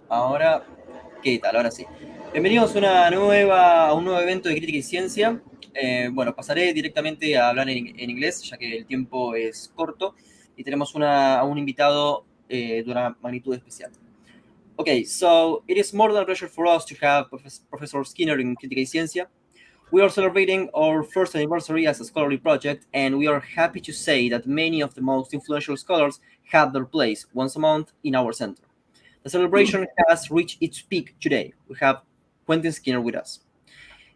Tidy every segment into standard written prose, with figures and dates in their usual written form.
Ahora, ¿qué tal? Ahora sí. Bienvenidos a un nuevo evento de Crítica y Ciencia. Bueno, pasaré directamente a hablar en inglés, ya que el tiempo es corto y tenemos a un invitado de una magnitud especial. Okay, so it is more than a pleasure for us to have Professor Skinner in Crítica y Ciencia. We are celebrating our first anniversary as a scholarly project, and we are happy to say that many of the most influential scholars have their place once a month in our center. The celebration has reached its peak today. We have Quentin Skinner with us.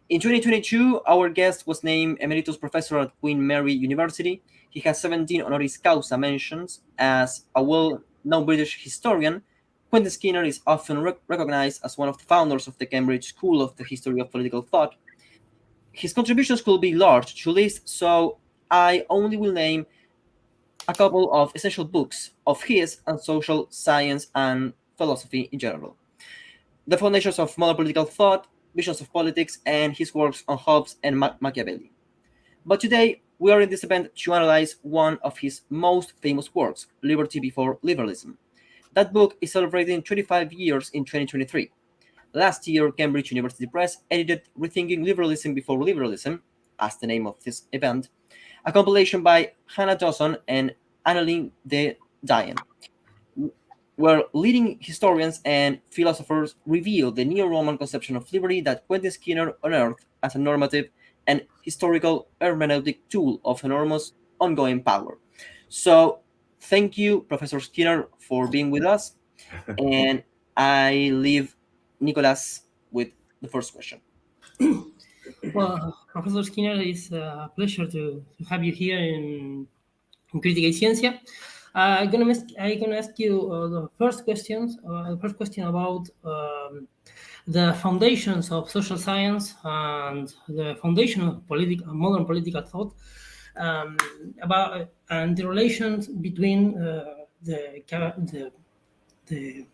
In 2022, our guest was named Emeritus Professor at Queen Mary University. He has 17 honoris causa mentions. As a well-known British historian, Quentin Skinner is often recognized as one of the founders of the Cambridge School of the History of Political Thought. His contributions could be large to list, so I only will name a couple of essential books of his on social science and philosophy in general. The Foundations of Modern Political Thought, Visions of Politics, and his works on Hobbes and Machiavelli. But today, we are in this event to analyze one of his most famous works, Liberty Before Liberalism. That book is celebrating 25 years in 2023. Last year, Cambridge University Press edited Rethinking Liberalism Before Liberalism, as the name of this event, a compilation by Hannah Dawson and Annalyn de Diane, where leading historians and philosophers reveal the neo-Roman conception of liberty that Quentin Skinner unearthed as a normative and historical hermeneutic tool of enormous ongoing power. So, thank you, Professor Skinner, for being with us. And I leave Nicolás with the first question. Well, Professor Skinner, it's a pleasure to have you here in Crítica y Ciencia. I'm gonna ask you the first question. About the foundations of social science and the foundation of modern political thought, about and the relations between the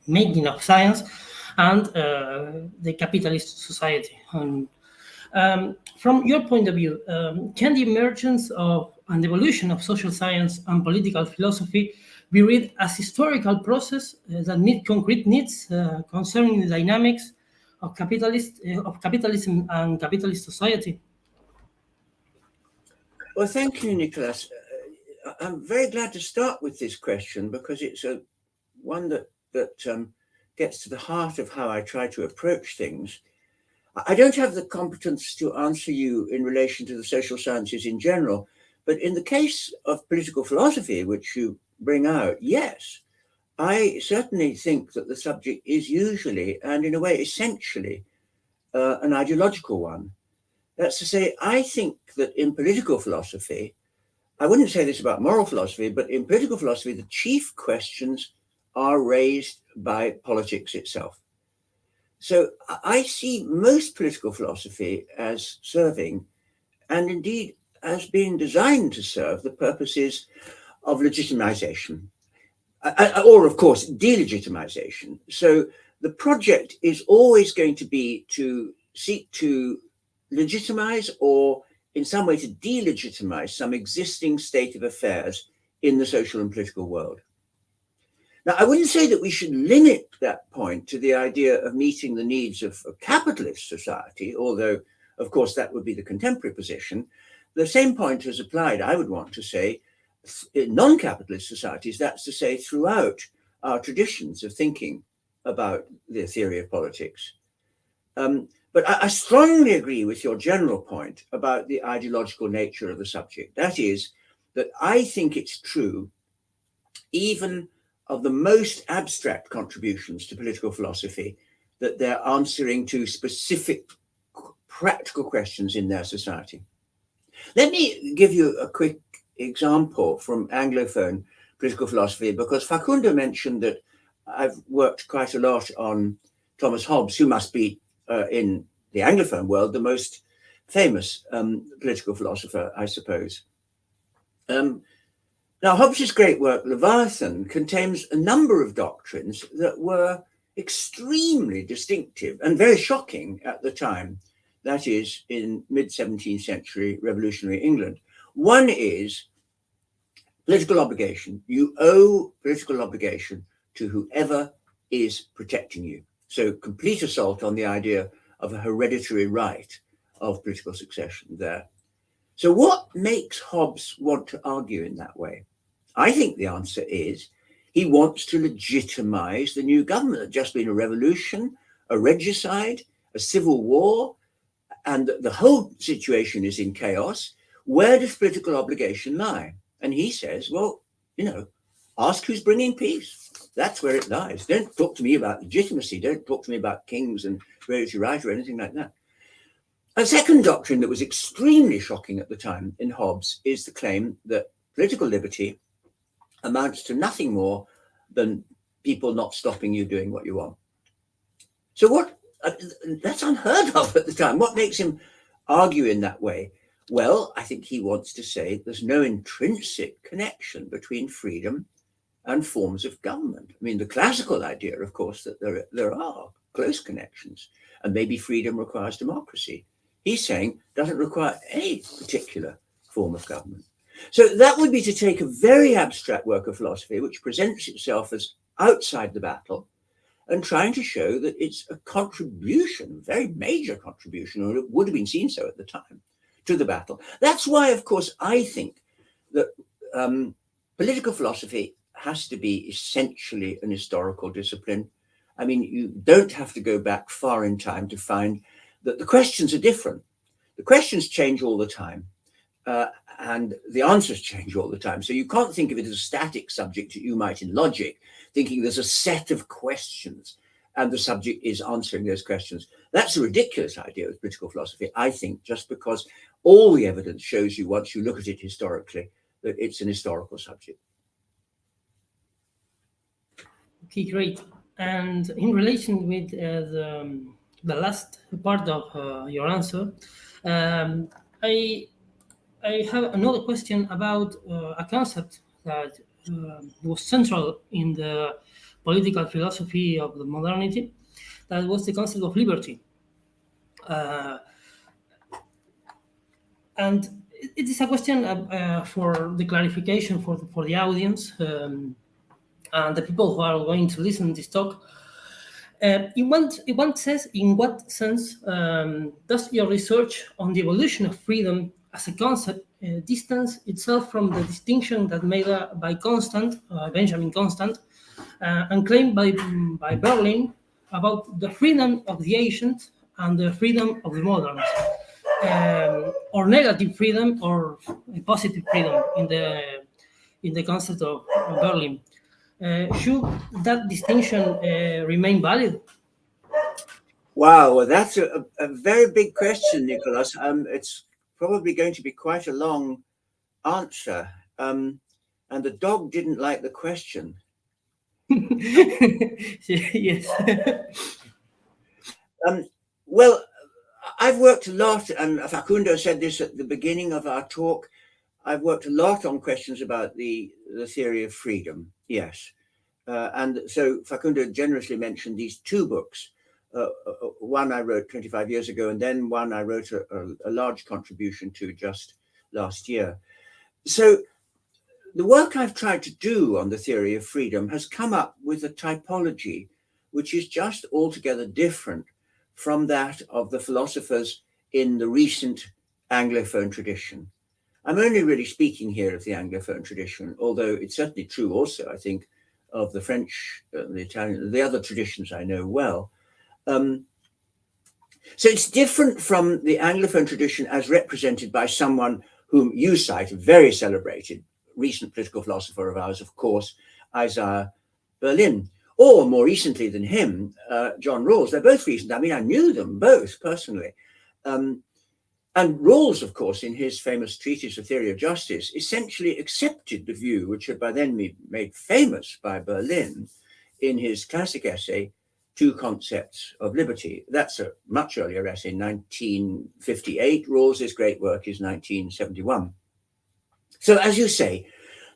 making of science and the capitalist society. From your point of view, can the emergence of and evolution of social science and political philosophy be read as historical process that meet concrete needs concerning the dynamics of capitalism and capitalist society? Well, thank you, Nicolás. I'm very glad to start with this question because it's one that gets to the heart of how I try to approach things. I don't have the competence to answer you in relation to the social sciences in general, but in the case of political philosophy, which you bring out, yes, I certainly think that the subject is usually, and in a way essentially, an ideological one. That's to say, I think that in political philosophy, I wouldn't say this about moral philosophy, but in political philosophy, the chief questions are raised by politics itself. So I see most political philosophy as serving, and indeed as being designed to serve, the purposes of legitimization, or of course, delegitimization. So the project is always going to be to seek to legitimize or in some way to delegitimize some existing state of affairs in the social and political world. Now, I wouldn't say that we should limit that point to the idea of meeting the needs of a capitalist society, although, of course, that would be the contemporary position. The same point is applied, I would want to say, in non-capitalist societies, that's to say, throughout our traditions of thinking about the theory of politics. But I strongly agree with your general point about the ideological nature of the subject. That is, that I think it's true, even of the most abstract contributions to political philosophy, that they're answering to specific practical questions in their society. Let me give you a quick example from Anglophone political philosophy, because Facundo mentioned that I've worked quite a lot on Thomas Hobbes, who must be in the Anglophone world the most famous political philosopher, I suppose. Now, Hobbes's great work, Leviathan, contains a number of doctrines that were extremely distinctive and very shocking at the time, that is, in mid-17th century revolutionary England. One is political obligation. You owe political obligation to whoever is protecting you. So complete assault on the idea of a hereditary right of political succession there. So what makes Hobbes want to argue in that way? I think the answer is he wants to legitimize the new government. There's just been a revolution, a regicide, a civil war, and the whole situation is in chaos. Where does political obligation lie? And he says, well, ask who's bringing peace. That's where it lies. Don't talk to me about legitimacy. Don't talk to me about kings and hereditary right or anything like that. A second doctrine that was extremely shocking at the time in Hobbes is the claim that political liberty amounts to nothing more than people not stopping you doing what you want. So that's unheard of at the time. What makes him argue in that way? Well, I think he wants to say there's no intrinsic connection between freedom and forms of government. I mean, the classical idea, of course, that there are close connections, and maybe freedom requires democracy. He's saying doesn't require any particular form of government. So that would be to take a very abstract work of philosophy, which presents itself as outside the battle, and trying to show that it's a contribution, a very major contribution, or it would have been seen so at the time, to the battle. That's why, of course, I think that political philosophy has to be essentially an historical discipline. I mean, you don't have to go back far in time to find that the questions are different. The questions change all the time, and the answers change all the time. So you can't think of it as a static subject that you might in logic, thinking there's a set of questions and the subject is answering those questions. That's a ridiculous idea of political philosophy, I think, just because all the evidence shows you, once you look at it historically, that it's an historical subject. Okay, great. And in relation with the last part of your answer, I have another question about a concept that was central in the political philosophy of the modernity. That was the concept of liberty. And it is a question for the clarification for the audience and the people who are going to listen to this talk. In what sense does your research on the evolution of freedom as a concept distance itself from the distinction that made by Benjamin Constant, and claimed by Berlin about the freedom of the ancient and the freedom of the moderns, or negative freedom or positive freedom in the concept of Berlin? Should that distinction remain valid? Wow, well, that's a very big question, Nicholas. It's probably going to be quite a long answer. And the dog didn't like the question. Yes. Well, I've worked a lot, and Facundo said this at the beginning of our talk. I've worked a lot on questions about the theory of freedom. Yes. And so Facundo generously mentioned these two books. One I wrote 25 years ago, and then one I wrote a large contribution to just last year. So the work I've tried to do on the theory of freedom has come up with a typology which is just altogether different from that of the philosophers in the recent Anglophone tradition. I'm only really speaking here of the Anglophone tradition, although it's certainly true also, I think, of the French, the Italian, the other traditions I know well. So it's different from the Anglophone tradition as represented by someone whom you cite, a very celebrated recent political philosopher of ours, of course, Isaiah Berlin, or more recently than him, John Rawls. They're both recent. I mean, I knew them both personally. And Rawls, of course, in his famous treatise, A Theory of Justice, essentially accepted the view, which had by then been made famous by Berlin in his classic essay, Two Concepts of Liberty. That's a much earlier essay, 1958. Rawls's great work is 1971. So as you say,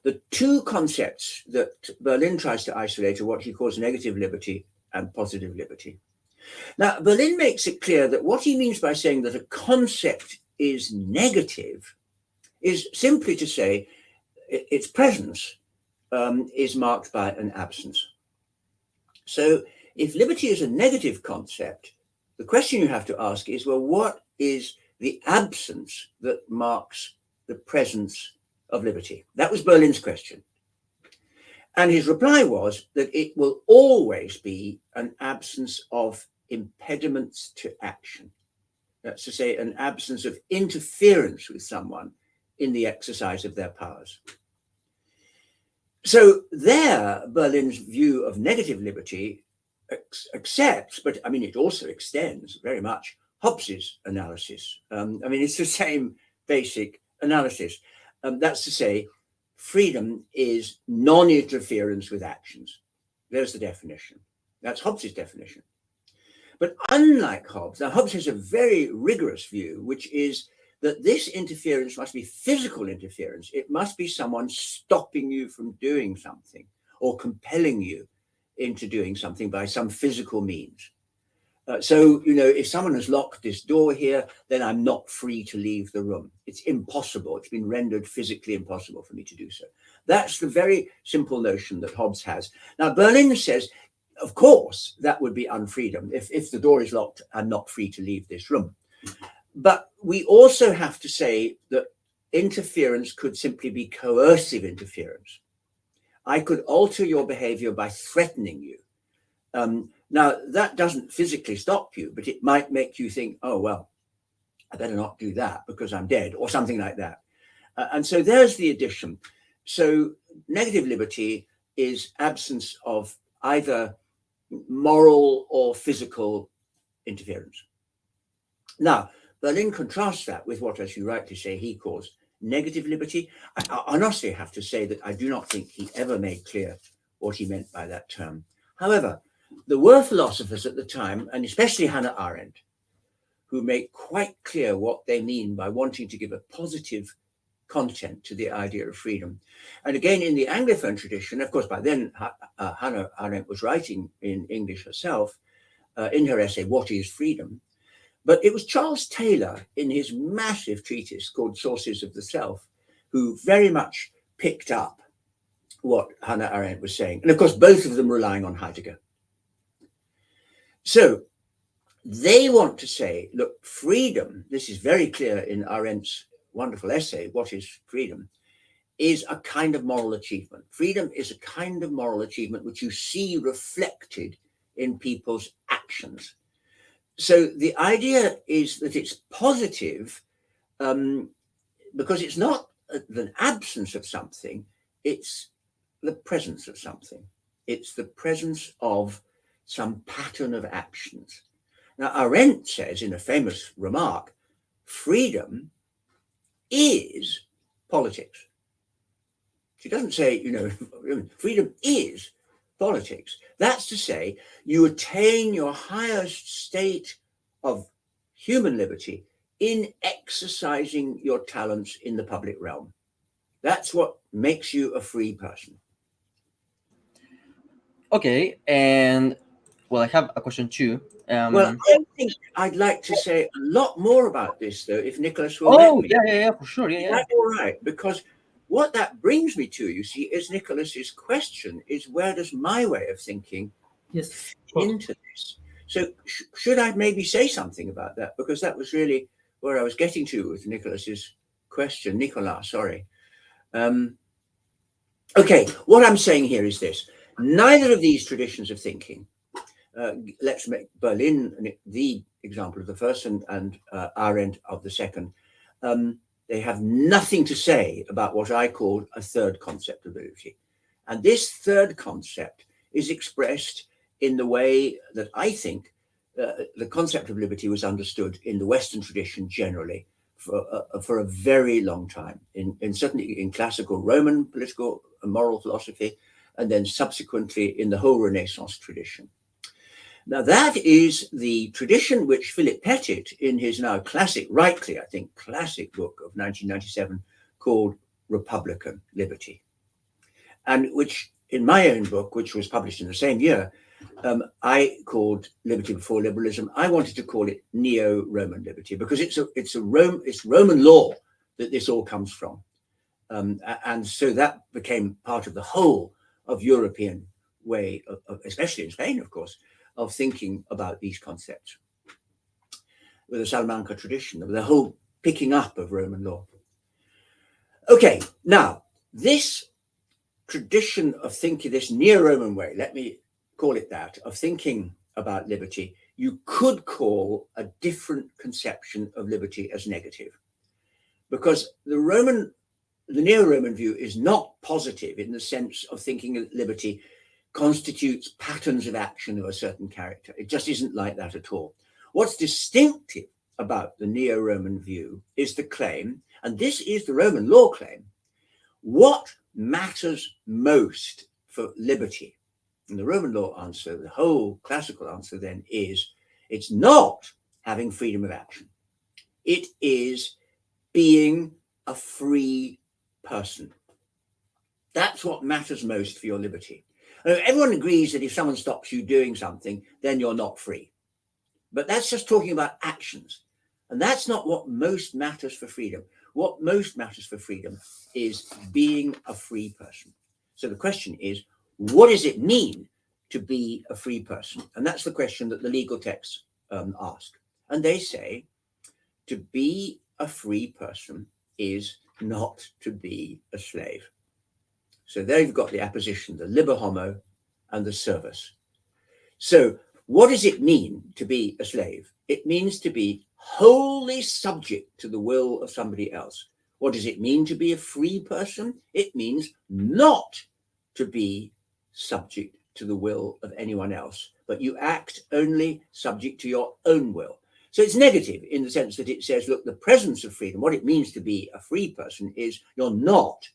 the two concepts that Berlin tries to isolate are what he calls negative liberty and positive liberty. Now, Berlin makes it clear that what he means by saying that a concept is negative is simply to say its presence is marked by an absence. So if liberty is a negative concept, the question you have to ask is, well, what is the absence that marks the presence of liberty? That was Berlin's question. And his reply was that it will always be an absence of impediments to action. That's to say, an absence of interference with someone in the exercise of their powers. So there, Berlin's view of negative liberty accepts, but I mean, it also extends very much Hobbes's analysis. I mean, it's the same basic analysis. That's to say, freedom is non-interference with actions. There's the definition. That's Hobbes's definition. But unlike Hobbes, now Hobbes has a very rigorous view, which is that this interference must be physical interference. It must be someone stopping you from doing something or compelling you into doing something by some physical means. So, you know, if someone has locked this door here, then I'm not free to leave the room. It's impossible. It's been rendered physically impossible for me to do so. That's the very simple notion that Hobbes has. Now, Berlin says, of course, that would be unfreedom. If the door is locked, I'm not free to leave this room. But we also have to say that interference could simply be coercive interference. I could alter your behavior by threatening you. Now, that doesn't physically stop you, but it might make you think, oh, well, I better not do that because I'm dead or something like that. And so there's the addition. So negative liberty is absence of either moral or physical interference. Now, Berlin contrasts that with what, as you rightly say, he calls negative liberty. I honestly have to say that I do not think he ever made clear what he meant by that term. However, there were philosophers at the time, and especially Hannah Arendt, who make quite clear what they mean by wanting to give a positive content to the idea of freedom. And again, in the Anglophone tradition, of course, by then, Hannah Arendt was writing in English herself, in her essay, What is Freedom? But it was Charles Taylor in his massive treatise called Sources of the Self, who very much picked up what Hannah Arendt was saying. And of course, both of them relying on Heidegger. So they want to say, look, freedom, this is very clear in Arendt's wonderful essay, What is Freedom, is a kind of moral achievement. Freedom is a kind of moral achievement which you see reflected in people's actions. So the idea is that it's positive because it's not the absence of something, it's the presence of something. It's the presence of some pattern of actions. Now, Arendt says in a famous remark, freedom is politics. She doesn't say, you know, freedom is politics. That's to say, you attain your highest state of human liberty in exercising your talents in the public realm. That's what makes you a free person. Okay, and well, I have a question too. Well, I think I'd like to say a lot more about this, though, if Nicholas will let me. Yeah, for sure, yeah. That's all right, because what that brings me to, you see, is Nicholas's question, is where does my way of thinking Yes. fit into this? So should I maybe say something about that? Because that was really where I was getting to with Nicholas's question. Nicolas, sorry. Okay, what I'm saying here is this. Neither of these traditions of thinking, let's make Berlin the example of the first and Arendt of the second, they have nothing to say about what I call a third concept of liberty. And this third concept is expressed in the way that I think the concept of liberty was understood in the Western tradition generally for a very long time, certainly in classical Roman political and moral philosophy, and then subsequently in the whole Renaissance tradition. Now, that is the tradition which Philip Pettit, in his now classic, rightly, I think, classic book of 1997 called Republican Liberty, and which in my own book, which was published in the same year, I called Liberty Before Liberalism. I wanted to call it Neo-Roman Liberty because it's Roman law that this all comes from. And so that became part of the whole of European way, especially in Spain, of course, of thinking about these concepts, with the Salamanca tradition, with the whole picking up of Roman law. Okay, now this tradition of thinking, this neo-Roman way, let me call it that, of thinking about liberty, you could call a different conception of liberty as negative, because the neo-Roman view is not positive in the sense of thinking that liberty constitutes patterns of action of a certain character. It just isn't like that at all. What's distinctive about the neo-Roman view is the claim, and this is the Roman law claim, what matters most for liberty? And the Roman law answer, the whole classical answer then is, it's not having freedom of action. It is being a free person. That's what matters most for your liberty. Everyone agrees that if someone stops you doing something, then you're not free. But that's just talking about actions. And that's not what most matters for freedom. What most matters for freedom is being a free person. So the question is, what does it mean to be a free person? And that's the question that the legal texts ask. And they say, to be a free person is not to be a slave. So there you've got the apposition, the liber homo and the servus. So what does it mean to be a slave? It means to be wholly subject to the will of somebody else. What does it mean to be a free person? It means not to be subject to the will of anyone else, but you act only subject to your own will. So it's negative in the sense that it says, look, the presence of freedom, what it means to be a free person is you're not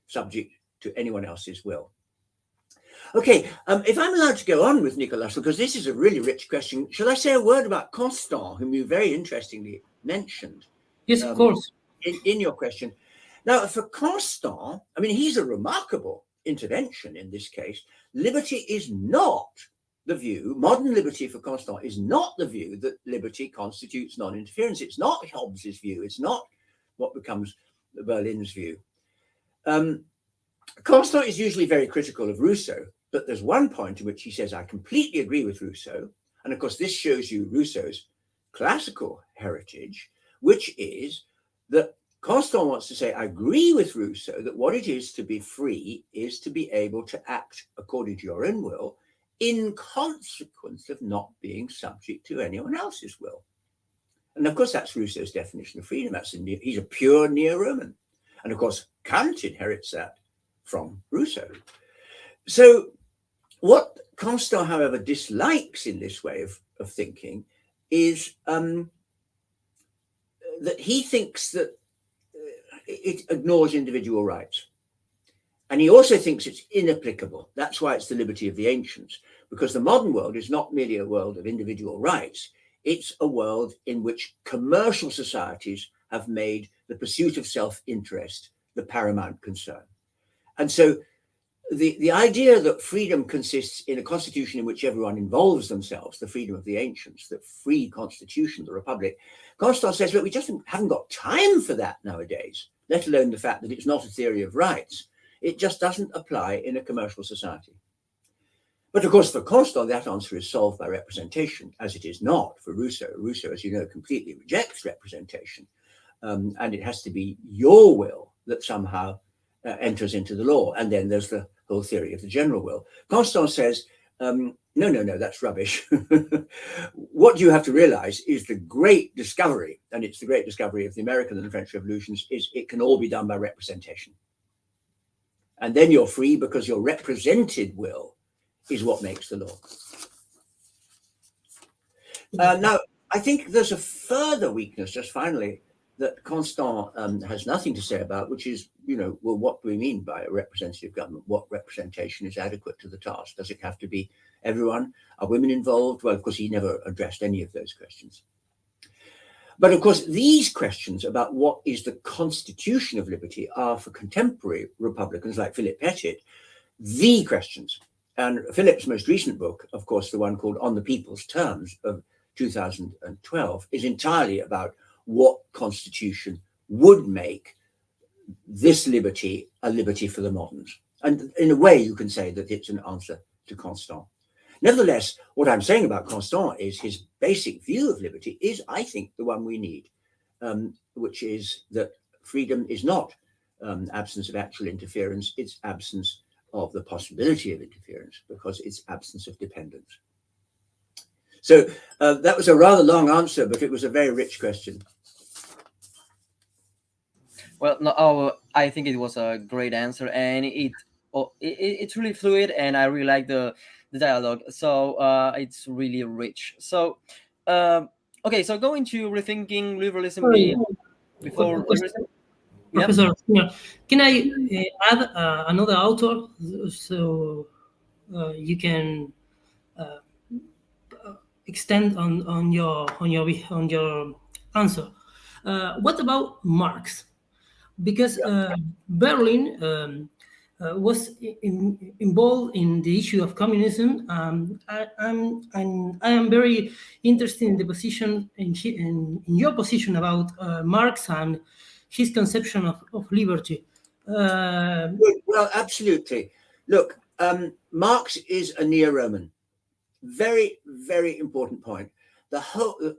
subject to anyone else's will. Okay, if I'm allowed to go on with Nicolás, because this is a really rich question, shall I say a word about Constant, whom you very interestingly mentioned? Yes, of course. In your question. Now, for Constant, I mean, he's a remarkable intervention in this case. Liberty is not the view, modern liberty for Constant is not the view that liberty constitutes non-interference. It's not Hobbes's view. It's not what becomes Berlin's view. Constant is usually very critical of Rousseau, but there's one point in which he says, I completely agree with Rousseau. And of course, this shows you Rousseau's classical heritage, which is that Constant wants to say, I agree with Rousseau that what it is to be free is to be able to act according to your own will in consequence of not being subject to anyone else's will. And of course, that's Rousseau's definition of freedom. He's a pure neo-Roman. And of course, Kant inherits that from Rousseau. So what Constant, however, dislikes in this way of thinking is that he thinks that it ignores individual rights. And he also thinks it's inapplicable. That's why it's the liberty of the ancients, because the modern world is not merely a world of individual rights. It's a world in which commercial societies have made the pursuit of self-interest the paramount concern. And so the idea that freedom consists in a constitution in which everyone involves themselves, the freedom of the ancients, the free constitution, the republic, Constant says, look, we just haven't got time for that nowadays, let alone the fact that it's not a theory of rights. It just doesn't apply in a commercial society. But of course, for Constant, that answer is solved by representation, as it is not for Rousseau. Rousseau, as you know, completely rejects representation. And it has to be your will that somehow enters into the law. And then there's the whole theory of the general will. Constant says, no, that's rubbish. What you have to realize is the great discovery, and it's the great discovery of the American and the French revolutions, is it can all be done by representation. And then you're free because your represented will is what makes the law. Now, I think there's a further weakness, just finally, that Constant has nothing to say about, which is, well, what do we mean by a representative government? What representation is adequate to the task? Does it have to be everyone? Are women involved? Well, of course, he never addressed any of those questions. But of course, these questions about what is the constitution of liberty are, for contemporary Republicans like Philip Pettit, the questions. And Philip's most recent book, of course, the one called On the People's Terms of 2012, is entirely about what constitution would make this liberty a liberty for the moderns. And in a way, you can say that it's an answer to Constant. Nevertheless, what I'm saying about Constant is his basic view of liberty is, I think, the one we need, which is that freedom is not absence of actual interference, it's absence of the possibility of interference, because it's absence of dependence. So that was a rather long answer, but it was a very rich question. Well, no, I think it was a great answer, and it's really fluid, and I really like the dialogue. So it's really rich. So okay, so going to rethinking liberalism before liberalism. Professor Skinner, can I add another author so you can extend on your answer? What about Marx? Because Berlin was involved in the issue of communism. I am very interested in the position in your position about Marx and his conception of liberty. Well, absolutely. Look, Marx is a neo-Roman. Very, very important point. The whole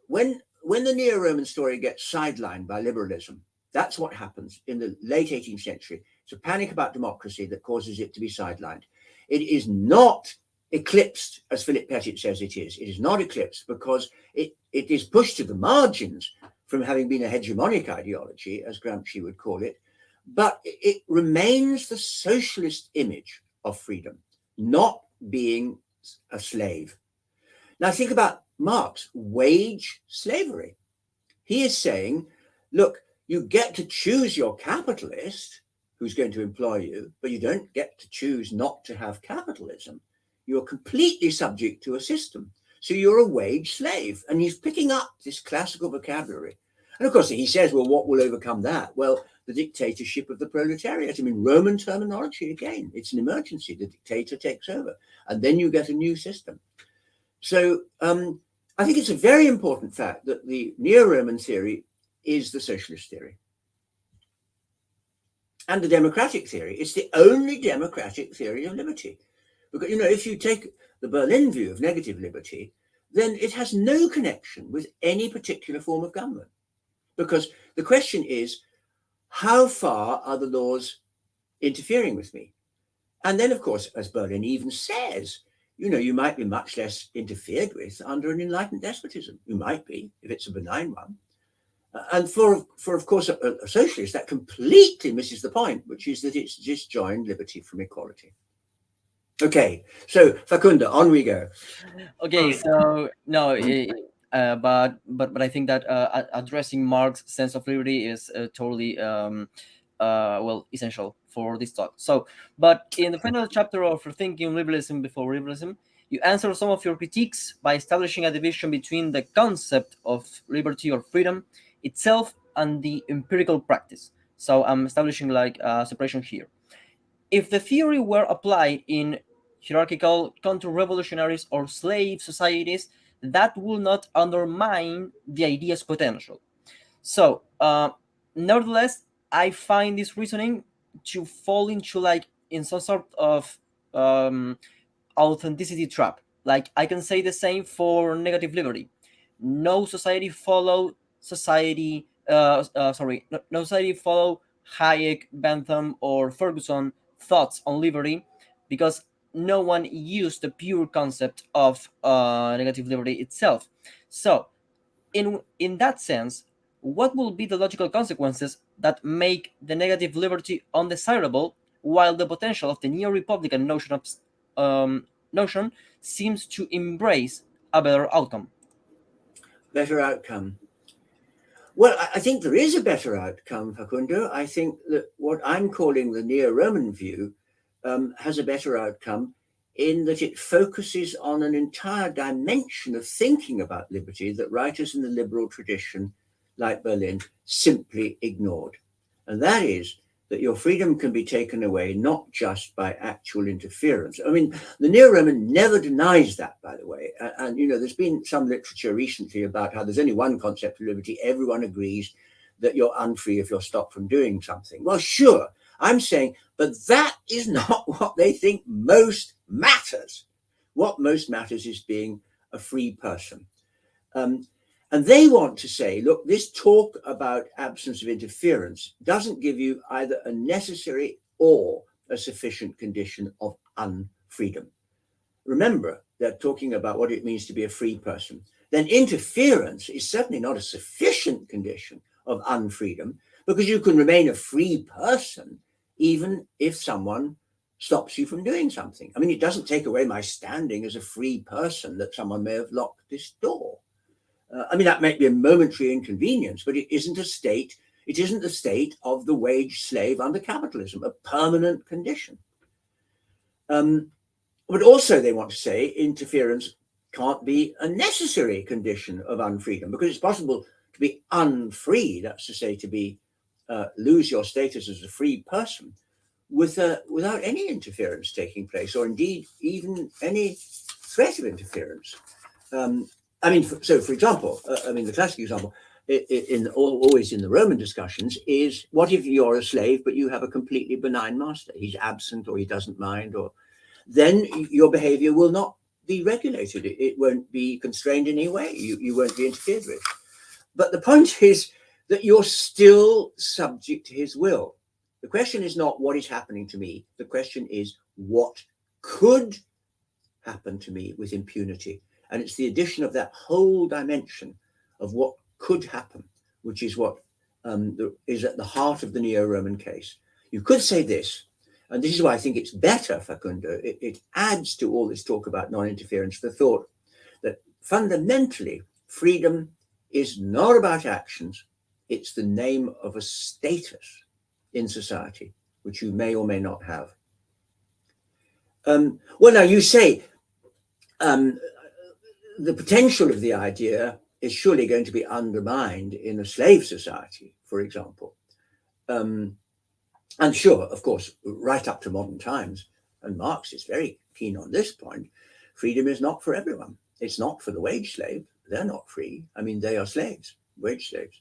when the neo-Roman story gets sidelined by liberalism, that's what happens in the late 18th century. It's a panic about democracy that causes it to be sidelined. It is not eclipsed, as Philip Pettit says it is. It is not eclipsed because it is pushed to the margins from having been a hegemonic ideology, as Gramsci would call it, but it remains the socialist image of freedom, not being a slave. Now think about Marx, wage slavery. He is saying, look, you get to choose your capitalist who's going to employ you, but you don't get to choose not to have capitalism. You're completely subject to a system. So you're a wage slave. And he's picking up this classical vocabulary. And of course, he says, well, what will overcome that? Well, the dictatorship of the proletariat. I mean, Roman terminology, again, it's an emergency. The dictator takes over. And then you get a new system. So I think it's a very important fact that the neo-Roman theory is the socialist theory. And the democratic theory, it's the only democratic theory of liberty. Because, you know, if you take the Berlin view of negative liberty, then it has no connection with any particular form of government. Because the question is, how far are the laws interfering with me? And then, of course, as Berlin even says, you know, you might be much less interfered with under an enlightened despotism. You might be, if it's a benign one. And for of course, a socialist, that completely misses the point, which is that it's disjoined liberty from equality. Okay, so Facundo, on we go. Okay, so no, but I think that addressing Marx's sense of liberty is totally well, essential for this talk. So, but in the final chapter of Rethinking Liberalism Before Liberalism, you answer some of your critiques by establishing a division between the concept of liberty or freedom itself and the empirical practice. So I'm establishing like a separation here. If the theory were applied in hierarchical, counter-revolutionaries or slave societies, that will not undermine the idea's potential. So, nevertheless, I find this reasoning to fall into like in some sort of authenticity trap. Like I can say the same for negative liberty. No society follow society. No society follow Hayek, Bentham, or Ferguson thoughts on liberty, because no one used the pure concept of negative liberty itself. So, in that sense, what will be the logical consequences that make the negative liberty undesirable, while the potential of the neo-republican notion seems to embrace a better outcome? Better outcome. Well, I think there is a better outcome, Facundo. I think that what I'm calling the neo-Roman view has a better outcome in that it focuses on an entire dimension of thinking about liberty that writers in the liberal tradition, like Berlin, simply ignored. And that is that your freedom can be taken away not just by actual interference. I mean, the neo-Roman never denies that, by the way. And, you know, there's been some literature recently about how there's only one concept of liberty. Everyone agrees that you're unfree if you're stopped from doing something. Well, sure, I'm saying, but that is not what they think most matters. What most matters is being a free person. And they want to say, look, this talk about absence of interference doesn't give you either a necessary or a sufficient condition of unfreedom. Remember, they're talking about what it means to be a free person. Then interference is certainly not a sufficient condition of unfreedom, because you can remain a free person even if someone stops you from doing something. I mean, it doesn't take away my standing as a free person that someone may have locked this door. I mean, that might be a momentary inconvenience, but it isn't a state. It isn't the state of the wage slave under capitalism, a permanent condition. But also they want to say interference can't be a necessary condition of unfreedom, because it's possible to be unfree, that's to say, to be lose your status as a free person without any interference taking place, or indeed even any threat of interference. I mean, so for example, the classic example, always in the Roman discussions, is what if you're a slave but you have a completely benign master? He's absent, or he doesn't mind, or then your behavior will not be regulated. It won't be constrained in any way. You won't be interfered with. But the point is that you're still subject to his will. The question is not what is happening to me. The question is what could happen to me with impunity. And it's the addition of that whole dimension of what could happen, which is what is at the heart of the Neo-Roman case. You could say this, and this is why I think it's better, Facundo. It adds to all this talk about non-interference, the thought that fundamentally freedom is not about actions. It's the name of a status in society, which you may or may not have. Well, now you say the potential of the idea is surely going to be undermined in a slave society, for example. And sure, of course, right up to modern times, and Marx is very keen on this point, freedom is not for everyone. It's not for the wage slave. They're not free. I mean, they are slaves, wage slaves.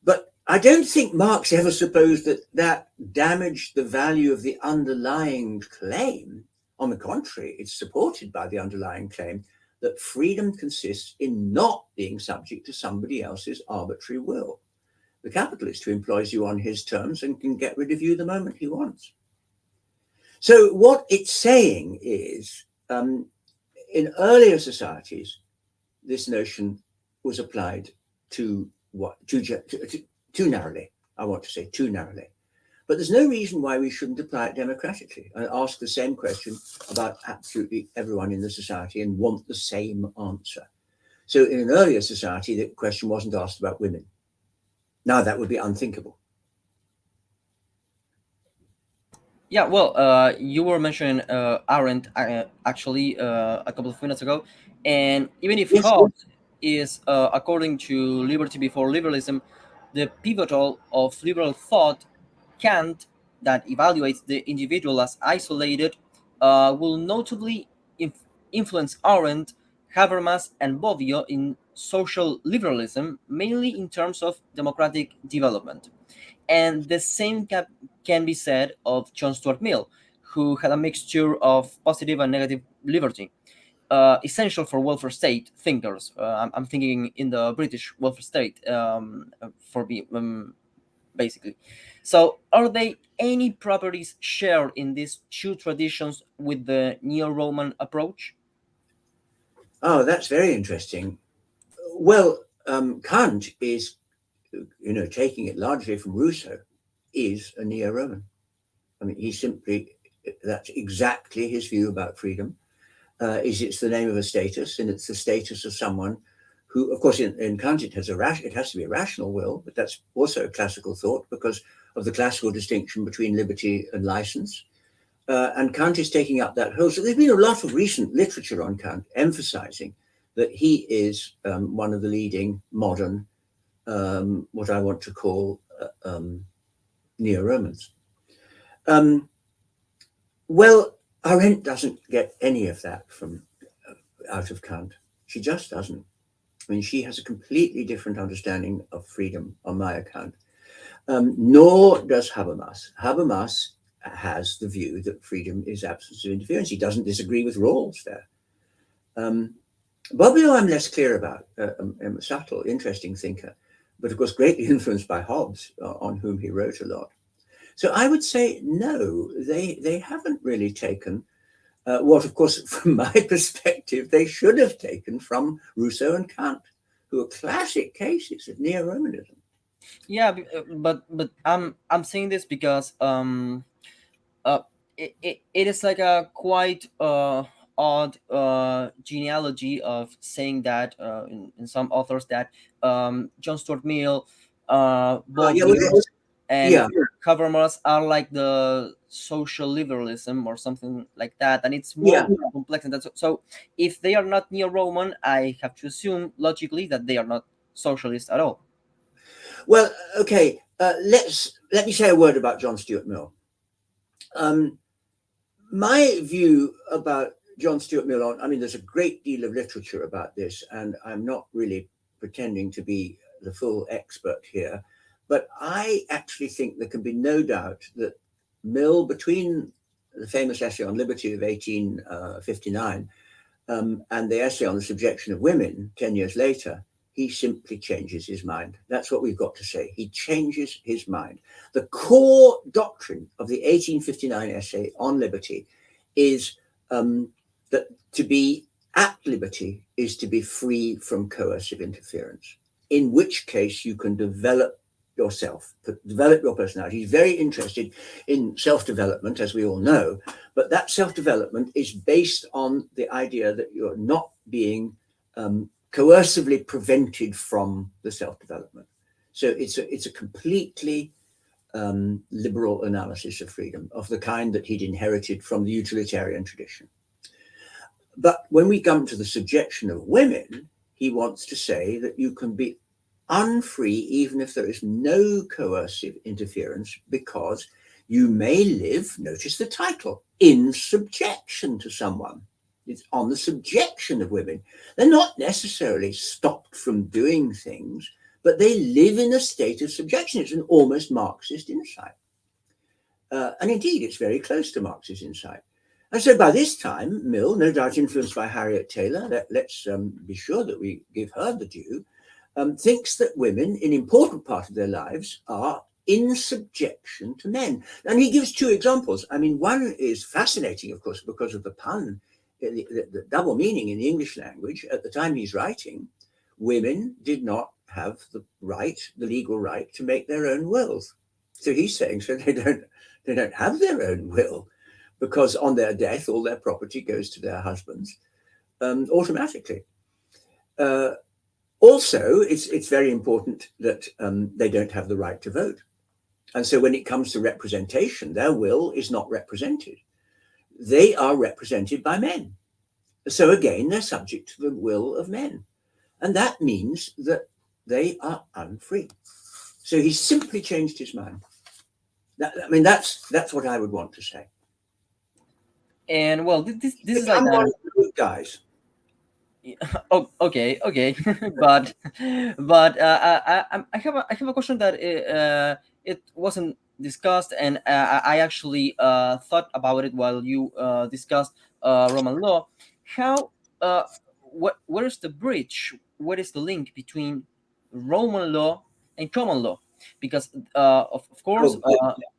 But I don't think Marx ever supposed that that damaged the value of the underlying claim. On the contrary, it's supported by the underlying claim that freedom consists in not being subject to somebody else's arbitrary will. The capitalist who employs you on his terms and can get rid of you the moment he wants. So what it's saying is, in earlier societies, this notion was applied too narrowly, I want to say, too narrowly. But there's no reason why we shouldn't apply it democratically and ask the same question about absolutely everyone in the society and want the same answer. So in an earlier society, the question wasn't asked about women. Now that would be unthinkable. Yeah, well, you were mentioning Arendt actually a couple of minutes ago, and even if Kant is, according to Liberty Before Liberalism, the pivotal of liberal thought, Kant, that evaluates the individual as isolated, will notably influence Arendt, Habermas, and Bobbio in social liberalism, mainly in terms of democratic development. And the same can be said of John Stuart Mill, who had a mixture of positive and negative liberty, essential for welfare state thinkers. I'm thinking in the British welfare state, basically. So are there any properties shared in these two traditions with the Neo-Roman approach? Oh, that's very interesting. Well, Kant is, taking it largely from Rousseau, is a Neo-Roman. I mean, that's exactly his view about freedom. It's the name of a status, and it's the status of someone who, of course, in Kant, it has to be a rational will, but that's also a classical thought because of the classical distinction between liberty and license. And Kant is taking up that whole. So there's been a lot of recent literature on Kant emphasizing that he is one of the leading modern, what I want to call Neo-Romans. Well, Arendt doesn't get any of that out of Kant. She just doesn't. I mean, she has a completely different understanding of freedom on my account. Nor does Habermas. Habermas has the view that freedom is absence of interference. He doesn't disagree with Rawls there. Bobbio I'm less clear about, a subtle, interesting thinker, but of course greatly influenced by Hobbes, on whom he wrote a lot. So I would say no, they haven't really taken what, of course, from my perspective, they should have taken from Rousseau and Kant, who are classic cases of Neo-Romanism. Yeah, but I'm saying this because it is like a quite odd genealogy of saying that in some authors that John Stuart Mill, Bobbio, and Habermas are like the social liberalism or something like that, and it's more complex than that. So if they are not neo-Roman, I have to assume logically that they are not socialist at all. Well, okay, let me say a word about John Stuart Mill. My view about John Stuart Mill, I mean, there's a great deal of literature about this, and I'm not really pretending to be the full expert here, but I actually think there can be no doubt that Mill, between the famous essay on liberty of 1859 and the essay on the subjection of women 10 years later, he simply changes his mind. That's what we've got to say. He changes his mind. The core doctrine of the 1859 essay on liberty is that to be at liberty is to be free from coercive interference, in which case you can develop yourself, develop your personality. He's very interested in self-development, as we all know, but that self-development is based on the idea that you're not being coercively prevented from the self-development. So it's a completely liberal analysis of freedom, of the kind that he'd inherited from the utilitarian tradition. But when we come to the subjection of women, he wants to say that you can be unfree even if there is no coercive interference, because you may live, notice the title, in subjection to someone. It's on the subjection of women. They're not necessarily stopped from doing things, but they live in a state of subjection. It's an almost Marxist insight. And indeed, it's very close to Marxist insight. And so by this time, Mill, no doubt influenced by Harriet Taylor, let's be sure that we give her the due, thinks that women, in important part of their lives, are in subjection to men. And he gives two examples. I mean, one is fascinating, of course, because of the pun, the double meaning in the English language. At the time he's writing, women did not have the legal right to make their own wills. So he's saying, so they don't have their own will, because on their death, all their property goes to their husbands automatically. Also, it's very important that they don't have the right to vote. And so when it comes to representation, their will is not represented. They are represented by men. So again, they're subject to the will of men. And that means that they are unfree. So he simply changed his mind. That's what I would want to say. And well, this is like one of the good guys. Oh, okay, but I have a question that it wasn't discussed, and I actually thought about it while you discussed Roman law. How where is the bridge? What is the link between Roman law and common law? Because of course,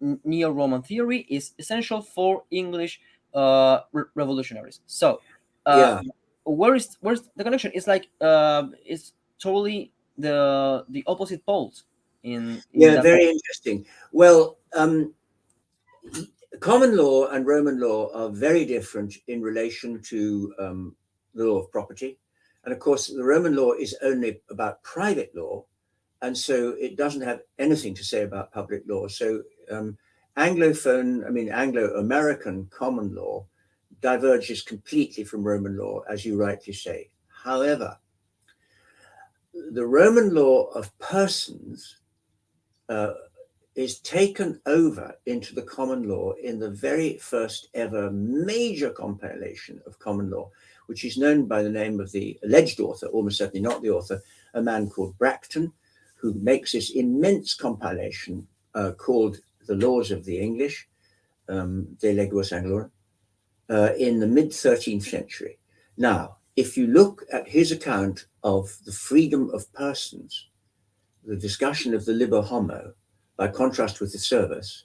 neo-Roman theory is essential for English revolutionaries. So where's the connection? It's like it's totally the opposite poles in very interesting. Well, common law and Roman law are very different in relation to the law of property. And of course, the Roman law is only about private law, and so it doesn't have anything to say about public law. So Anglo-American common law diverges completely from Roman law, as you rightly say. However, the Roman law of persons is taken over into the common law in the very first ever major compilation of common law, which is known by the name of the alleged author, almost certainly not the author, a man called Bracton, who makes this immense compilation called The Laws of the English. de Legos Anglorum, in the mid-13th century. Now, if you look at his account of the freedom of persons, the discussion of the liber homo, by contrast with the servus,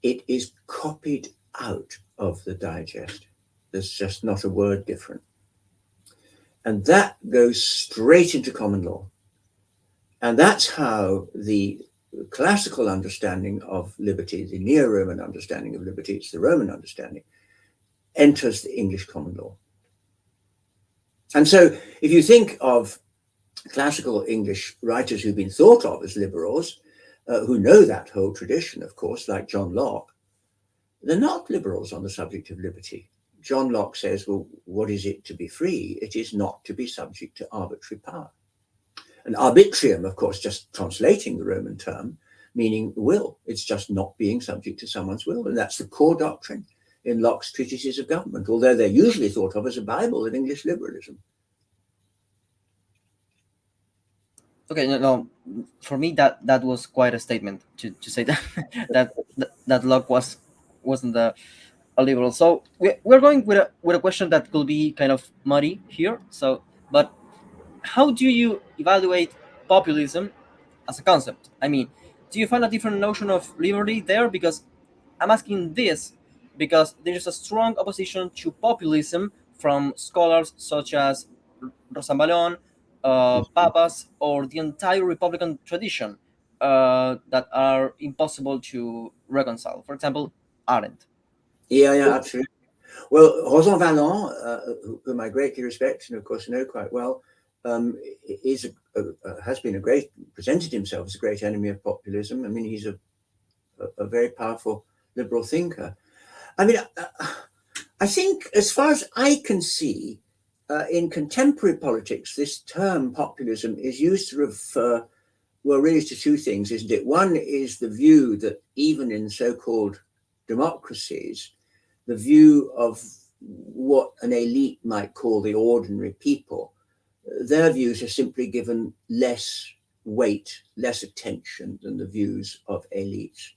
it is copied out of the digest. There's just not a word different. And that goes straight into common law. And that's how the classical understanding of liberty, the Neo-Roman understanding of liberty, it's the Roman understanding, enters the English common law. And so if you think of classical English writers who've been thought of as liberals, who know that whole tradition, of course, like John Locke, they're not liberals on the subject of liberty. John Locke says, well, what is it to be free? It is not to be subject to arbitrary power. And arbitrium, of course, just translating the Roman term, meaning will. It's just not being subject to someone's will. And that's the core doctrine in Locke's treatises of government, although they're usually thought of as a Bible of English liberalism. Okay, no, for me that was quite a statement to say that that Locke wasn't a liberal. So we're going with a question that could be kind of muddy here. So, but how do you evaluate populism as a concept? I mean, do you find a different notion of liberty there? Because I'm asking this because there is a strong opposition to populism from scholars such as Rosambalon, Papas, or the entire Republican tradition that are impossible to reconcile. For example, Arendt. Yeah, absolutely. Well, Rosan Vallon, whom I greatly respect and of course know quite well, has been presented himself as a great enemy of populism. I mean, he's a very powerful liberal thinker. I mean, I think as far as I can see, in contemporary politics, this term populism is used to refer, well, really to two things, isn't it? One is the view that even in so-called democracies, the view of what an elite might call the ordinary people, their views are simply given less weight, less attention than the views of elites.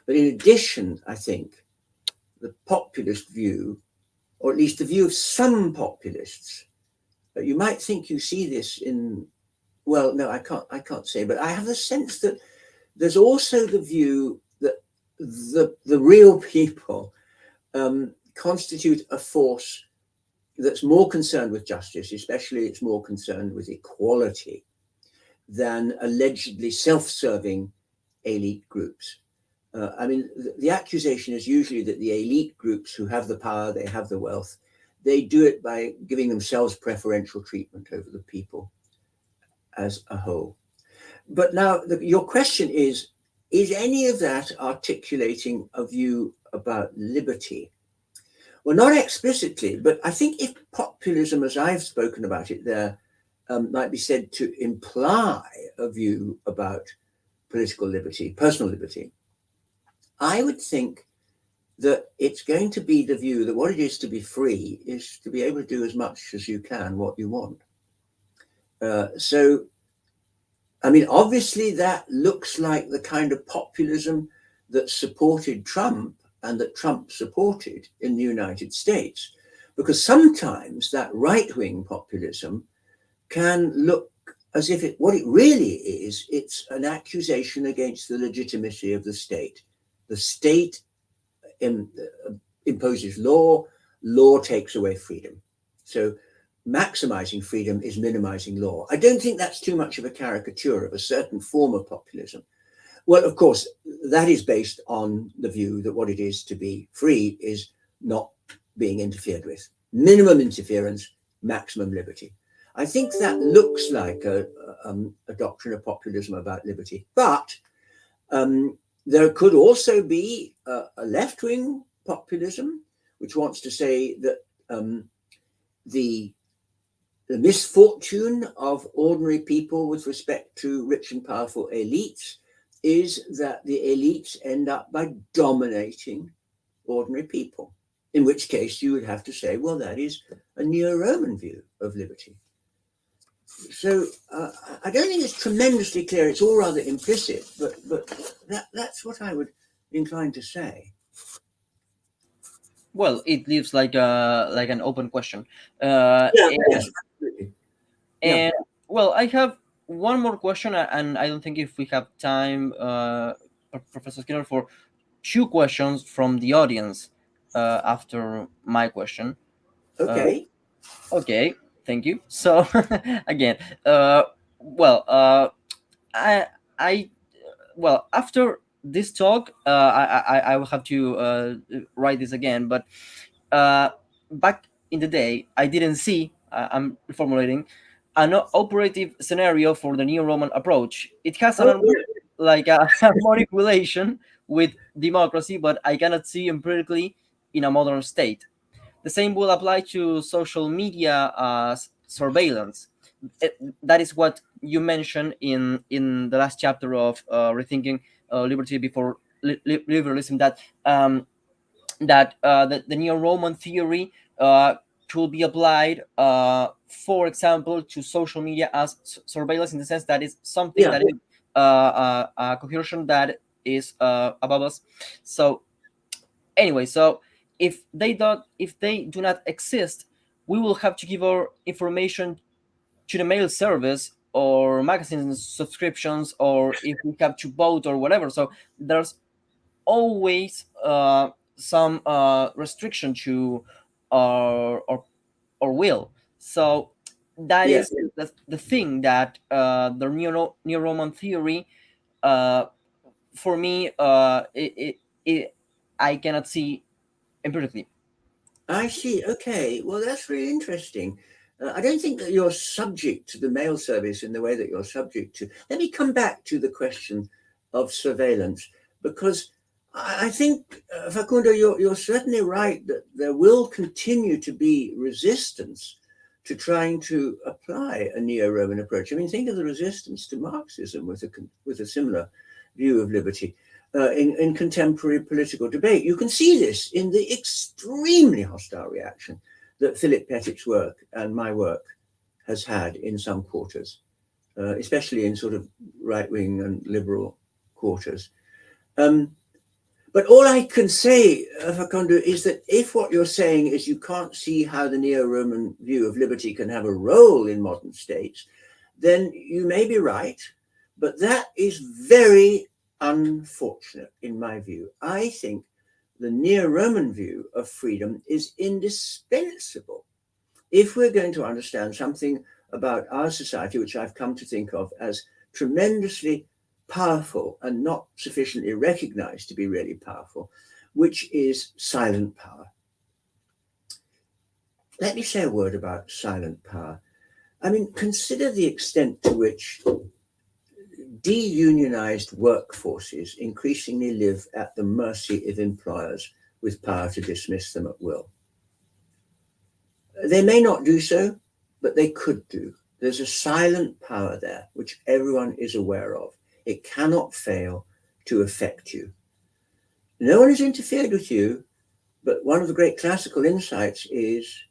But in addition, I think the populist view, or at least the view of some populists, you might think you see this in, well, no, I can't say, but I have the sense that there's also the view that the real people constitute a force that's more concerned with justice, especially it's more concerned with equality, than allegedly self-serving elite groups. I mean, the accusation is usually that the elite groups who have the power, they have the wealth, they do it by giving themselves preferential treatment over the people as a whole. But now your question is any of that articulating a view about liberty? Well, not explicitly, but I think if populism, as I've spoken about it there, might be said to imply a view about political liberty, personal liberty, I would think that it's going to be the view that what it is to be free is to be able to do as much as you can what you want. So, I mean, obviously that looks like the kind of populism that supported Trump and that Trump supported in the United States, because sometimes that right-wing populism can look as if what it really is, it's an accusation against the legitimacy of the state. The state imposes law, law takes away freedom. So maximizing freedom is minimizing law. I don't think that's too much of a caricature of a certain form of populism. Well, of course, that is based on the view that what it is to be free is not being interfered with. Minimum interference, maximum liberty. I think that looks like a doctrine of populism about liberty. But there could also be a left-wing populism, which wants to say that the misfortune of ordinary people with respect to rich and powerful elites is that the elites end up by dominating ordinary people, in which case you would have to say, well, that is a Neo-Roman view of liberty. So I don't think it's tremendously clear. It's all rather implicit, but that's what I would incline to say. Well, it leaves like an open question. Yeah, yes, absolutely. And well, I have one more question, and I don't think if we have time, Professor Skinner, for two questions from the audience after my question. Okay. Okay, thank you. So again, well, I I well, after this talk, I will have to write this again. But back in the day, I didn't see. I'm formulating an operative scenario for the Neo-Roman approach. It has Oh, an like a harmonic relation with democracy, but I cannot see empirically in a modern state. The same will apply to social media surveillance. That is what you mentioned in the last chapter of Rethinking Liberty Before Liberalism. That the Neo-Roman theory could be applied, for example, to social media as surveillance, in the sense that it's something yeah. that is a cohesion that is above us. So anyway, so if they do not exist, we will have to give our information to the mail service or magazine subscriptions, or if we have to vote or whatever. So there's always some restriction to our will. So that Yeah. is the thing that the Neo-Roman theory, uh, for me, I cannot see empirically. I see. Okay. Well, that's really interesting. I don't think that you're subject to the mail service in the way that you're subject to. Let me come back to the question of surveillance, because I think, Facundo, you're certainly right that there will continue to be resistance to trying to apply a neo-Roman approach. I mean, think of the resistance to Marxism with a similar view of liberty. In contemporary political debate. You can see this in the extremely hostile reaction that Philip Pettich's work and my work has had in some quarters, especially in sort of right-wing and liberal quarters. But all I can say, Facundo, is that if what you're saying is you can't see how the neo-Roman view of liberty can have a role in modern states, then you may be right, but that is very unfortunate in my view. I think the neo-Roman view of freedom is indispensable if we're going to understand something about our society, which I've come to think of as tremendously powerful and not sufficiently recognized to be really powerful, which is silent power. Let me say a word about silent power. I mean, consider the extent to which de-unionized workforces increasingly live at the mercy of employers with power to dismiss them at will. They may not do so, but they could do. There's a silent power there, which everyone is aware of. It cannot fail to affect you. No one has interfered with you, but one of the great classical insights is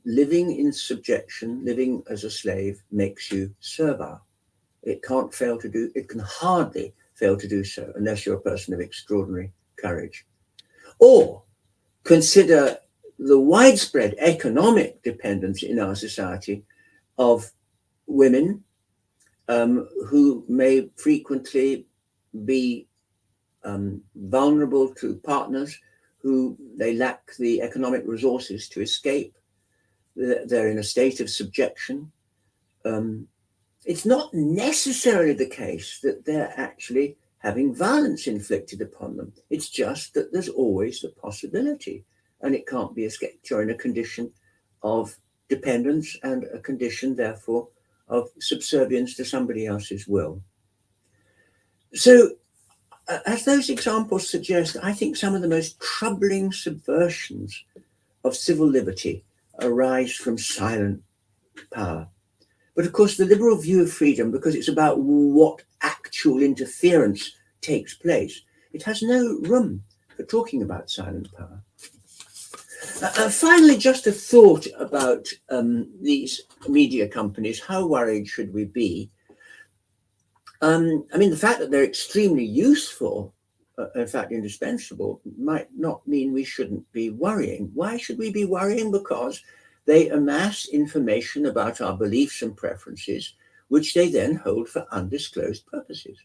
living in subjection, living as a slave, makes you servile. It can't fail to do, it can hardly fail to do so unless you're a person of extraordinary courage. Or consider the widespread economic dependence in our society of women who may frequently be vulnerable to partners who they lack the economic resources to escape. They're in a state of subjection. It's not necessarily the case that they're actually having violence inflicted upon them. It's just that there's always the possibility, and it can't be escaped. You're in a condition of dependence and a condition, therefore, of subservience to somebody else's will. So, as those examples suggest, I think some of the most troubling subversions of civil liberty arise from silent power. But of course, the liberal view of freedom, because it's about what actual interference takes place, it has no room for talking about silent power. Finally, just a thought about these media companies. How worried should we be? I mean, the fact that they're extremely useful in fact indispensable, might not mean we shouldn't be worrying. Why should we be worrying? Because they amass information about our beliefs and preferences, which they then hold for undisclosed purposes.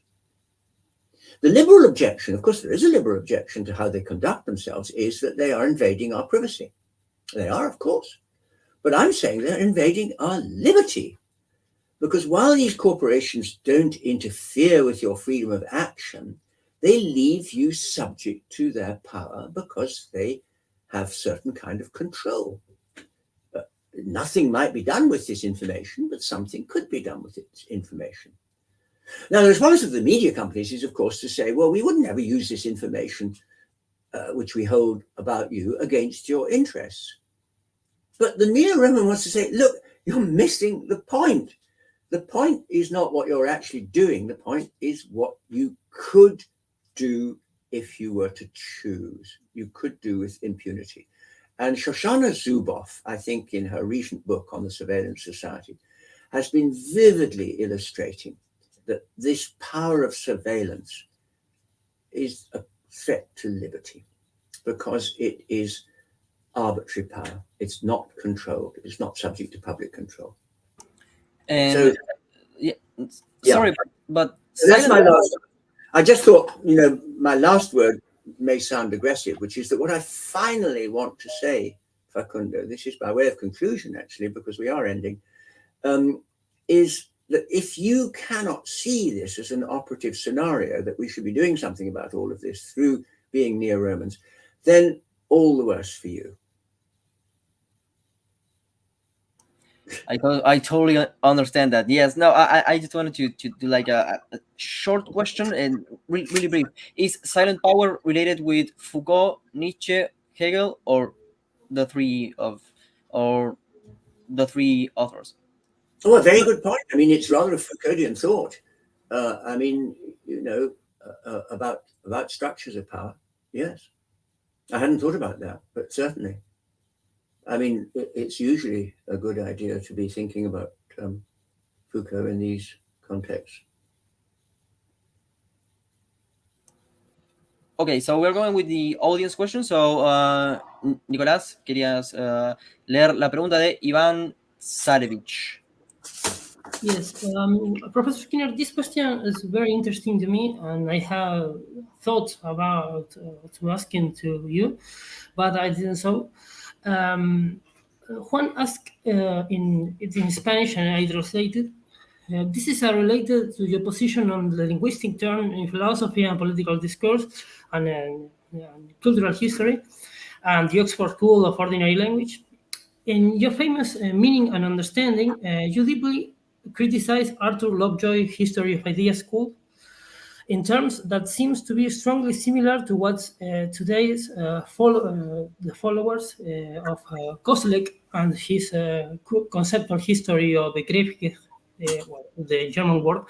The liberal objection, of course, there is a liberal objection to how they conduct themselves, is that they are invading our privacy. They are, of course. But I'm saying they're invading our liberty. Because while these corporations don't interfere with your freedom of action, they leave you subject to their power because they have certain kind of control. Nothing might be done with this information, but something could be done with this information. Now, the response of the media companies is, of course, to say, well, we would never use this information which we hold about you against your interests. But the Neo-Roman wants to say, look, you're missing the point. The point is not what you're actually doing. The point is what you could do if you were to choose. You could do with impunity. And Shoshana Zuboff, I think in her recent book on the surveillance society, has been vividly illustrating that this power of surveillance is a threat to liberty because it is arbitrary power. It's not controlled. It's not subject to public control. And So, sorry, but that's my last. I just thought, my last word may sound aggressive, which is that what I finally want to say, Facundo, this is by way of conclusion, actually, because we are ending, is that if you cannot see this as an operative scenario, that we should be doing something about all of this through being Neo-Romans, then all the worse for you. I totally understand that. Yes. No, I just wanted to do like a short question and really brief. Is silent power related with Foucault, Nietzsche, Hegel, or the three authors? Oh, a very good point. I mean, it's rather a Foucauldian thought. About structures of power. Yes. I hadn't thought about that, but certainly. I mean, it's usually a good idea to be thinking about Foucault in these contexts. Okay, so we're going with the audience question. So, Nicolás, querías leer la pregunta de Iván Sarevich. Yes, Professor Skinner, this question is very interesting to me, and I have thought about to asking to you, but I didn't so. Juan asked in Spanish, and I translated. This is related to your position on the linguistic term in philosophy and political discourse and cultural history and the Oxford School of Ordinary Language. In your famous Meaning and Understanding, you deeply criticize Arthur Lovejoy's History of Ideas School in terms that seems to be strongly similar to what today's the followers of Koselleck and his conceptual history of Begrifflichkeit, the German word,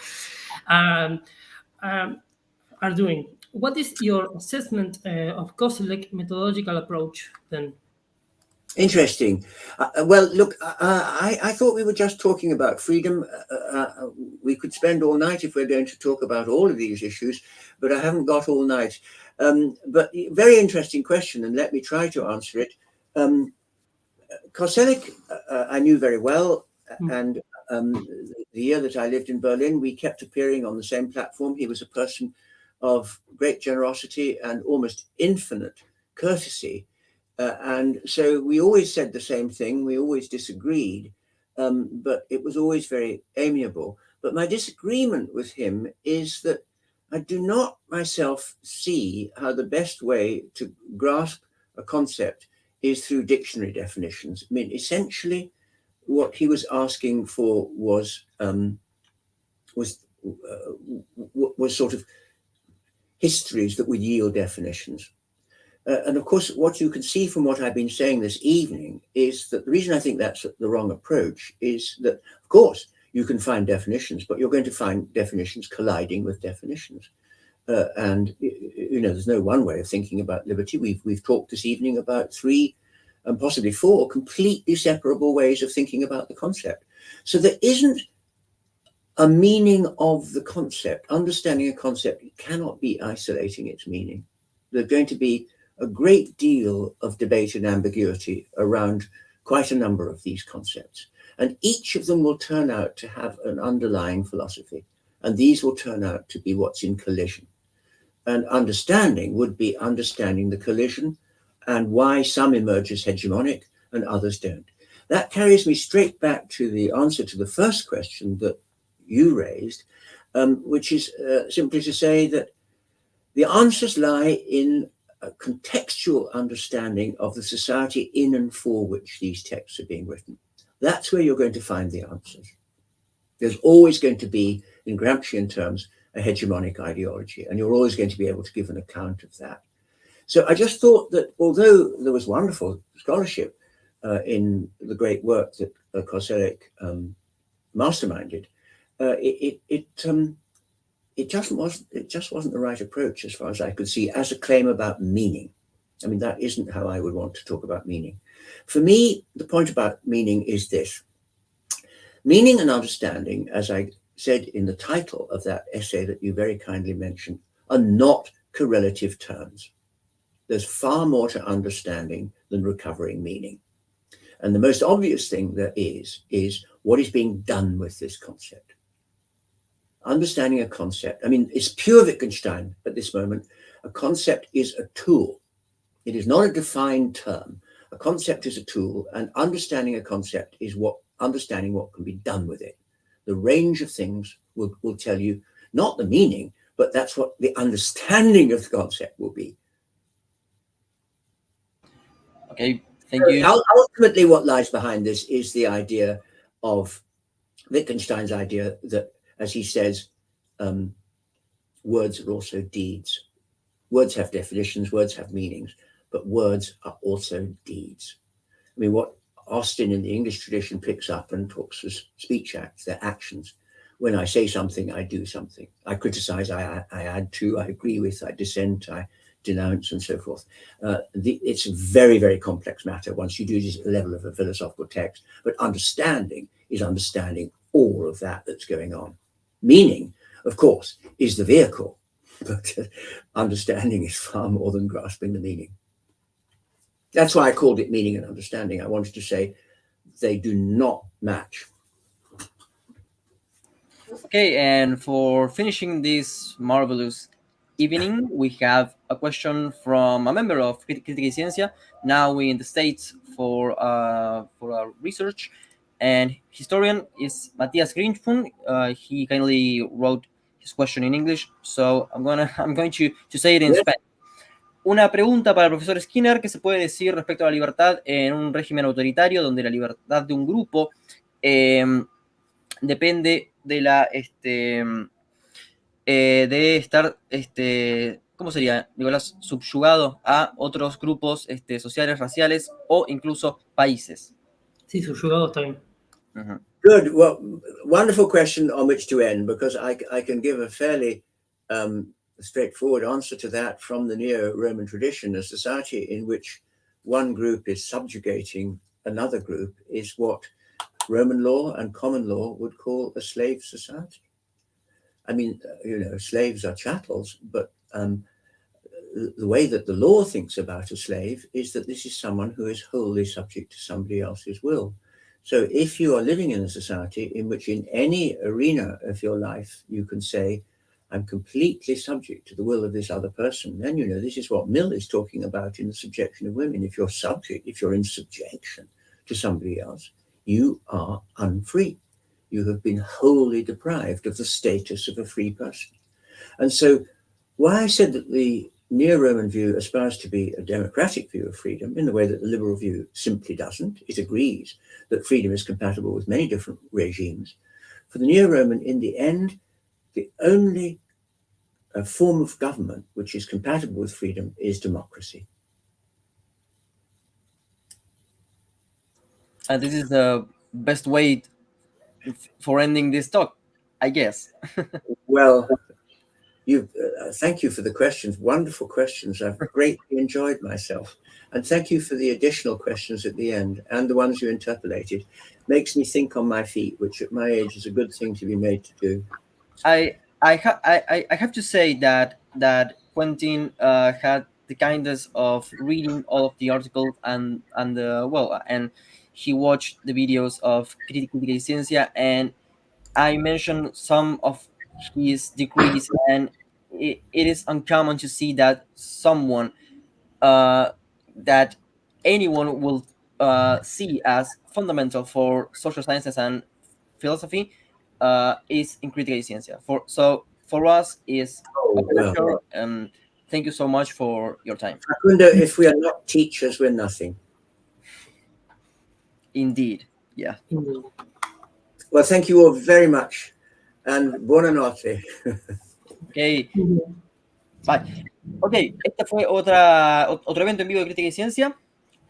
are doing. What is your assessment of Koselleck's methodological approach then? Interesting. Well, look, I thought we were just talking about freedom. We could spend all night if we're going to talk about all of these issues, but I haven't got all night. But very interesting question, and let me try to answer it. Koselleck, I knew very well, and the year that I lived in Berlin, we kept appearing on the same platform. He was a person of great generosity and almost infinite courtesy. And so we always said the same thing. We always disagreed, but it was always very amiable. But my disagreement with him is that I do not myself see how the best way to grasp a concept is through dictionary definitions. I mean, essentially, what he was asking for was sort of histories that would yield definitions. And of course, what you can see from what I've been saying this evening is that the reason I think that's the wrong approach is that, of course, you can find definitions, but you're going to find definitions colliding with definitions. And there's no one way of thinking about liberty. We've talked this evening about 3 and possibly 4 completely separable ways of thinking about the concept. So there isn't a meaning of the concept. Understanding a concept cannot be isolating its meaning. There's going to be a great deal of debate and ambiguity around quite a number of these concepts. And each of them will turn out to have an underlying philosophy. And these will turn out to be what's in collision. And understanding would be understanding the collision and why some emerge as hegemonic and others don't. That carries me straight back to the answer to the first question that you raised, which is simply to say that the answers lie in a contextual understanding of the society in and for which these texts are being written. That's where you're going to find the answers. There's always going to be, in Gramscian terms, a hegemonic ideology, and you're always going to be able to give an account of that. So I just thought that although there was wonderful scholarship in the great work that Koselleck masterminded, it just wasn't the right approach as far as I could see as a claim about meaning. I mean, that isn't how I would want to talk about meaning. For me, the point about meaning is this. Meaning and understanding, as I said in the title of that essay that you very kindly mentioned, are not correlative terms. There's far more to understanding than recovering meaning. And the most obvious thing there is what is being done with this concept. Understanding a concept, I mean, it's pure Wittgenstein at this moment. A concept is a tool. It is not a defined term. A concept is a tool, and understanding a concept is understanding what can be done with it. The range of things will tell you not the meaning, but that's what the understanding of the concept will be. Okay, thank you. Ultimately, what lies behind this is the idea of Wittgenstein's idea that, as he says, words are also deeds. Words have definitions, words have meanings, but words are also deeds. I mean, what Austin in the English tradition picks up and talks as speech acts, they're actions. When I say something, I do something. I criticize, I add to, I agree with, I dissent, I denounce, and so forth. It's a very, very complex matter once you do this level of a philosophical text, but understanding is understanding all of that that's going on. Meaning, of course, is the vehicle, but understanding is far more than grasping the meaning. That's why I called it meaning and understanding. I wanted to say they do not match. Okay, and for finishing this marvelous evening, we have a question from a member of Crítica y Ciencia, now in the States for our research, and historian is Matthias Grinfun. He kindly wrote his question in English, so I'm going to say it in Spanish. Una pregunta para el profesor Skinner: ¿qué se puede decir respecto a la libertad en un régimen autoritario donde la libertad de un grupo depende de la de estar ¿cómo sería, Nicolás? Subyugado a otros grupos sociales, raciales o incluso países? Sí, subyugado está bien. Uh-huh. Good. Well, wonderful question on which to end, because I can give a fairly straightforward answer to that from the Neo-Roman tradition. A society in which one group is subjugating another group is what Roman law and common law would call a slave society. I mean, slaves are chattels, but the way that the law thinks about a slave is that this is someone who is wholly subject to somebody else's will. So if you are living in a society in which in any arena of your life you can say, I'm completely subject to the will of this other person, then this is what Mill is talking about in the subjection of women. If you're in subjection to somebody else, you are unfree. You have been wholly deprived of the status of a free person. And so why I said that the Neo-Roman view aspires to be a democratic view of freedom in the way that the liberal view simply doesn't. It agrees that freedom is compatible with many different regimes. For the Neo-Roman, in the end, the only form of government which is compatible with freedom is democracy. And this is the best way for ending this talk, I guess. Well, thank you for the questions. Wonderful questions. I've greatly enjoyed myself. And thank you for the additional questions at the end and the ones you interpolated. Makes me think on my feet, which at my age is a good thing to be made to do. I have to say that Quentin had the kindness of reading all of the articles and he watched the videos of Crítica y Ciencia, and I mentioned some of his degrees, and it is uncommon to see that someone that anyone will see as fundamental for social sciences and philosophy is in Crítica y Ciencia. For us is a pleasure. Thank you so much for your time. Facundo, if we are not teachers, we're nothing. Indeed, yeah. Well, thank you all very much, and buonanotte. Okay. Bye. Ok, este fue otro evento en vivo de Crítica y Ciencia.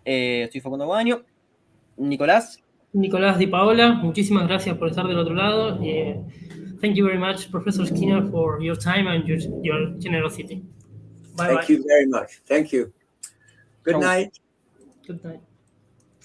Soy Facundo Guadagno. Nicolás di Paola, muchísimas gracias por estar del otro lado. Thank you very much, Professor Skinner, for your time and your generosity. Bye. Thank you very much. Thank you. Good night. Good night.